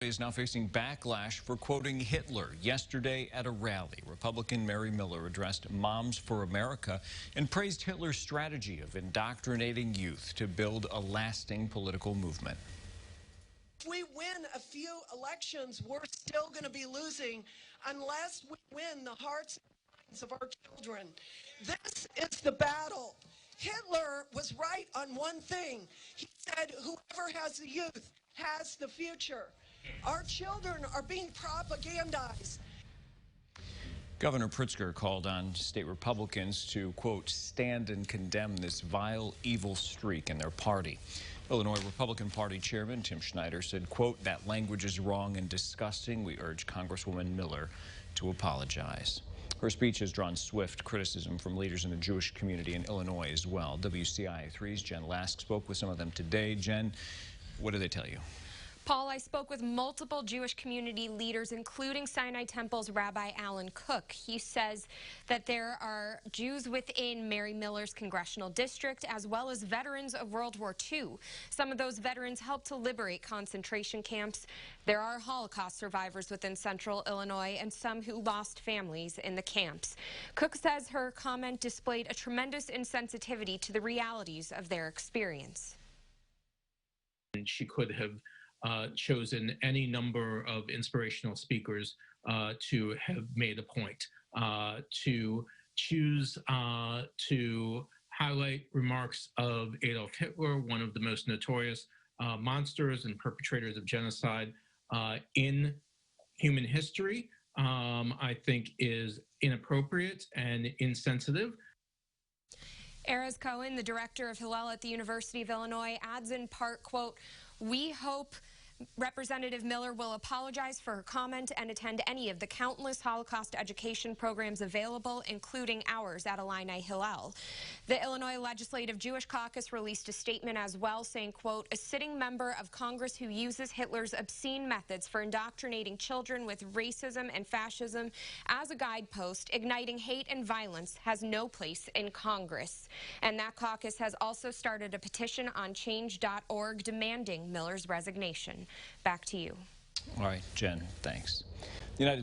Is now facing backlash for quoting Hitler. Yesterday at a rally, Republican Mary Miller addressed Moms for America and praised Hitler's strategy of indoctrinating youth to build a lasting political movement. If we win a few elections, we're still going to be losing unless we win the hearts and minds of our children. This is the battle. Hitler was right on one thing. He said, whoever has the youth has the future. Our children are being propagandized. Governor Pritzker called on state Republicans to, quote, stand and condemn this vile, evil streak in their party. Illinois Republican Party Chairman Tim Schneider said, quote, that language is wrong and disgusting. We urge Congresswoman Miller to apologize. Her speech has drawn swift criticism from leaders in the Jewish community in Illinois as well. WCIA3's Jen Lask spoke with some of them today. Jen, what did they tell you? Paul, I spoke with multiple Jewish community leaders, including Sinai Temple's Rabbi Alan Cook. He says that there are Jews within Mary Miller's congressional district, as well as veterans of World War II. Some of those veterans helped to liberate concentration camps. There are Holocaust survivors within central Illinois and some who lost families in the camps. Cook says her comment displayed a tremendous insensitivity to the realities of their experience. She could have chosen any number of inspirational speakers to have made a point, to choose to highlight remarks of Adolf Hitler, one of the most notorious monsters and perpetrators of genocide in human history, I think is inappropriate and insensitive. Erez Cohen, the director of Hillel at the University of Illinois, adds in part, quote, we hope Representative Miller will apologize for her comment and attend any of the countless Holocaust education programs available, including ours at Illini Hillel. The Illinois Legislative Jewish Caucus released a statement as well saying, quote, a sitting member of Congress who uses Hitler's obscene methods for indoctrinating children with racism and fascism as a guidepost, igniting hate and violence, has no place in Congress. And that caucus has also started a petition on change.org demanding Miller's resignation. Back to you. All right, Jen, thanks. The United